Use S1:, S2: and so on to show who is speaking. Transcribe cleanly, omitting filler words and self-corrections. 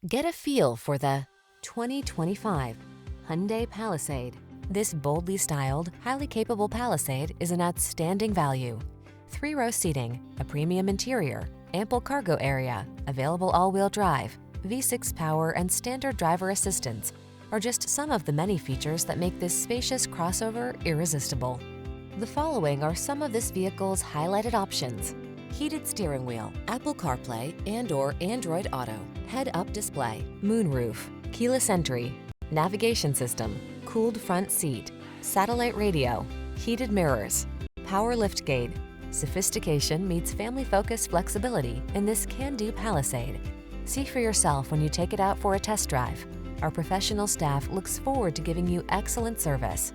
S1: Get a feel for the 2025 Hyundai Palisade. This boldly styled, highly capable Palisade is an outstanding value. 3-row seating, a premium interior, ample cargo area, available all-wheel drive, V6 power and standard driver assistance are just some of the many features that make this spacious crossover irresistible. The following are some of this vehicle's highlighted options: heated steering wheel, Apple CarPlay and/or Android Auto, head-up display, moonroof, keyless entry, navigation system, cooled front seat, satellite radio, heated mirrors, power liftgate. Sophistication meets family-focused flexibility in this can-do Palisade. See for yourself when you take it out for a test drive. Our professional staff looks forward to giving you excellent service.